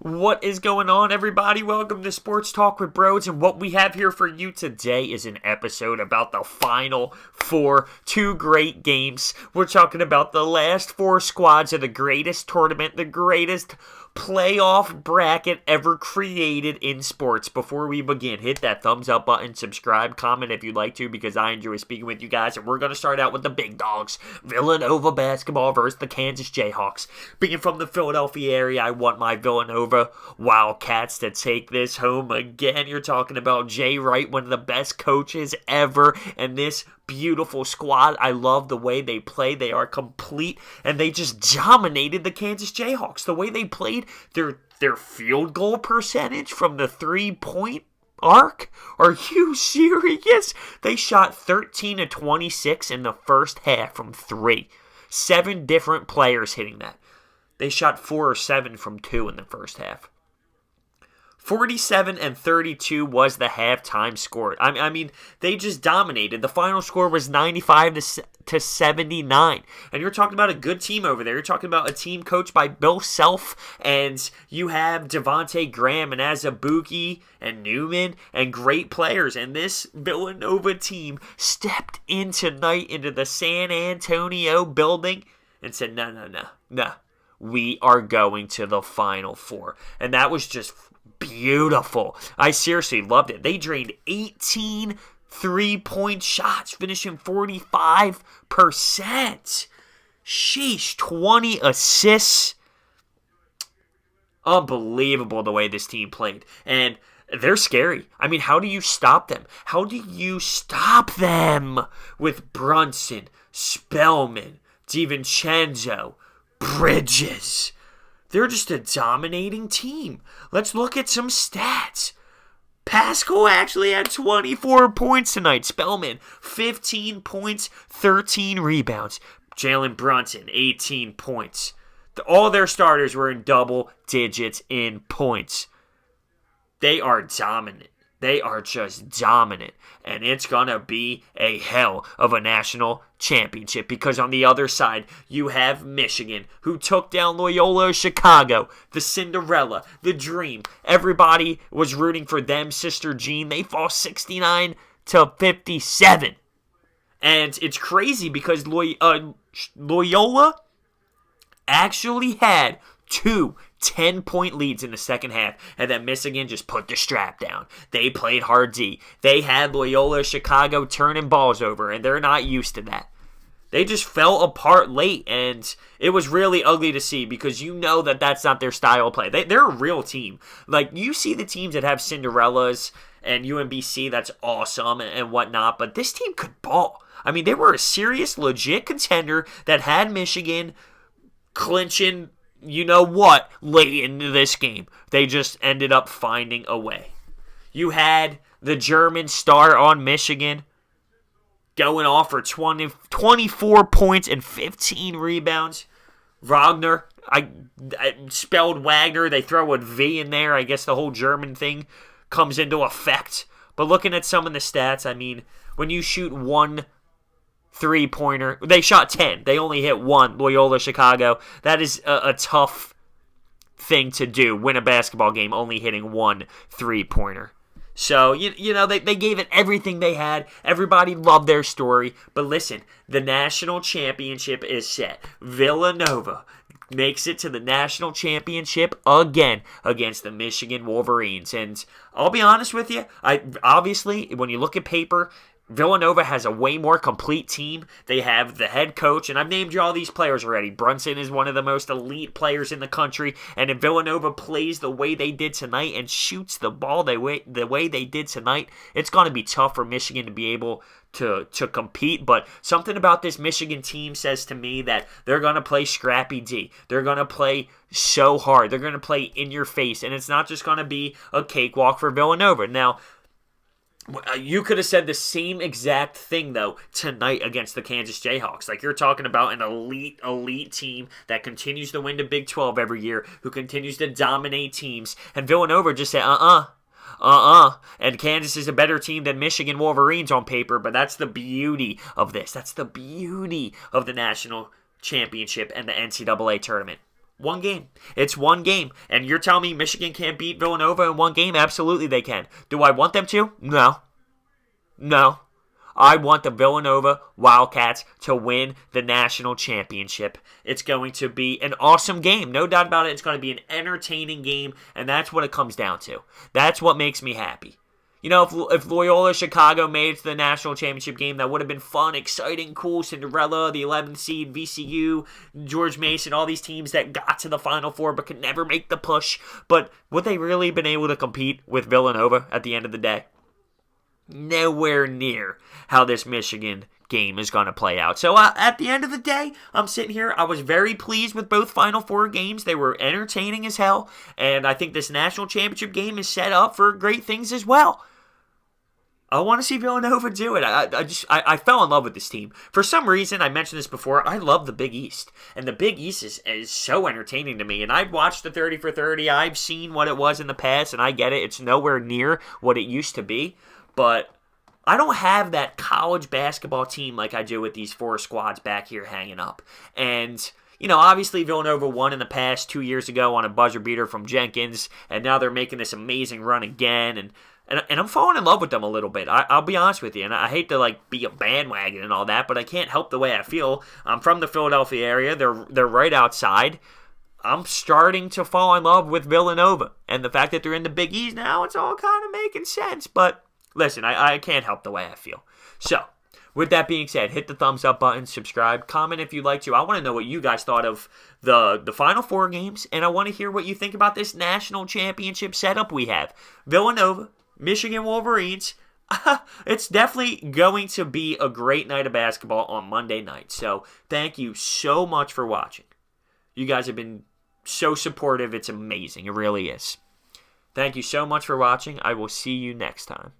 What is going on, everybody? Welcome to Sports Talk with Bros, and what we have here for you today is an episode about the Final Four. Two great games. We're talking about the last four squads of the greatest tournament, the greatest playoff bracket ever created in sports. Before we begin, hit that thumbs up button, subscribe, comment if you'd like to, because I enjoy speaking with you guys. And we're going to start out with the big dogs, Villanova basketball versus the Kansas Jayhawks. Being from the Philadelphia area, I want my Villanova Wildcats to take this home again. You're talking about Jay Wright, one of the best coaches ever, and this beautiful squad. I love the way they play. They are complete, and they just dominated the Kansas Jayhawks. The way they played, their field goal percentage from the 3-point arc. Are you serious? They shot 13 of 26 in the first half from 3. 7 different players hitting that. They shot 4 or 7 from 2 in the first half. 47 and 32 was the halftime score. I mean, they just dominated. The final score was 95 to 79. And you're talking about a good team over there. You're talking about a team coached by Bill Self, and you have Devontae Graham and Azubuike and Newman and great players. And this Villanova team stepped in tonight into the San Antonio building and said, no. We are going to the Final Four. And that was just beautiful. I seriously loved it. They drained 18 3-point shots, finishing 45%. Sheesh, 20 assists. Unbelievable the way this team played. And they're scary. I mean, how do you stop them? How do you stop them with Brunson, Spellman, DiVincenzo, Bridges? They're just a dominating team. Let's look at some stats. Pascal actually had 24 points tonight. Spellman, 15 points, 13 rebounds. Jalen Brunson, 18 points. All their starters were in double digits in points. They are dominant. They are just dominant. And it's going to be a hell of a national championship, because on the other side, you have Michigan, who took down Loyola Chicago, the Cinderella, the dream. Everybody was rooting for them, Sister Jean. They fall 69 to 57. And it's crazy because Loyola actually had 2 10-point leads in the second half, and then Michigan just put the strap down. They played hard D. They had Loyola Chicago turning balls over, and they're not used to that. They just fell apart late, and it was really ugly to see, because you know that that's not their style of play. They're a real team. Like, you see the teams that have Cinderellas and UMBC, that's awesome and whatnot, but this team could ball. I mean, they were a serious, legit contender that had Michigan clinching you-know-what late into this game. They just ended up finding a way. You had the German star on Michigan going off for 24 points and 15 rebounds. Wagner, I spelled Wagner. They throw a V in there. I guess the whole German thing comes into effect. But looking at some of the stats, I mean, when you shoot 1 3-pointer. They shot 10. They only hit 1, Loyola Chicago. That is a tough thing to do, win a basketball game only hitting 1 3-pointer. So, you know, they gave it everything they had. Everybody loved their story. But listen, the national championship is set. Villanova makes it to the national championship again against the Michigan Wolverines. And I'll be honest with you, obviously, when you look at paper, Villanova has a way more complete team. They have the head coach, and I've named you all these players already. Brunson is one of the most elite players in the country, and if Villanova plays the way they did tonight and shoots the ball the way they did tonight, it's going to be tough for Michigan to be able to compete. But something about this Michigan team says to me that they're going to play scrappy D. They're going to play so hard. They're going to play in your face, and it's not just going to be a cakewalk for Villanova. Now, you could have said the same exact thing, though, tonight against the Kansas Jayhawks. Like, you're talking about an elite team that continues to win the Big 12 every year, who continues to dominate teams. And Villanova just said, And Kansas is a better team than Michigan Wolverines on paper, but that's the beauty of this. That's the beauty of the national championship and the NCAA tournament. One game. It's one game. And you're telling me Michigan can't beat Villanova in one game? Absolutely they can. Do I want them to? No. No. I want the Villanova Wildcats to win the national championship. It's going to be an awesome game. No doubt about it. It's going to be an entertaining game, and that's what it comes down to. That's what makes me happy. You know, if Loyola Chicago made it to the national championship game, that would have been fun, exciting, cool. Cinderella, the 11th seed, VCU, George Mason, all these teams that got to the Final Four but could never make the push. But would they really been able to compete with Villanova at the end of the day? Nowhere near how this Michigan game is going to play out. So at the end of the day, I'm sitting here. I was very pleased with both Final Four games. They were entertaining as hell. And I think this national championship game is set up for great things as well. I want to see Villanova do it. I fell in love with this team. For some reason, I mentioned this before, I love the Big East. And the Big East is so entertaining to me. And I've watched the 30 for 30. I've seen what it was in the past, and I get it. It's nowhere near what it used to be. But I don't have that college basketball team like I do with these four squads back here hanging up. And, you know, obviously Villanova won in the past 2 years ago on a buzzer beater from Jenkins. And now they're making this amazing run again. And I'm falling in love with them a little bit. I'll be honest with you. And I hate to, like, be a bandwagon and all that, but I can't help the way I feel. I'm from the Philadelphia area. They're right outside. I'm starting to fall in love with Villanova. And the fact that they're in the Big East now, it's all kind of making sense. But listen, I can't help the way I feel. So, with that being said, hit the thumbs up button, subscribe, comment if you'd like to. I want to know what you guys thought of the Final Four games, and I want to hear what you think about this national championship setup we have. Villanova, Michigan Wolverines. It's definitely going to be a great night of basketball on Monday night. So, thank you so much for watching. You guys have been so supportive. It's amazing. It really is. Thank you so much for watching. I will see you next time.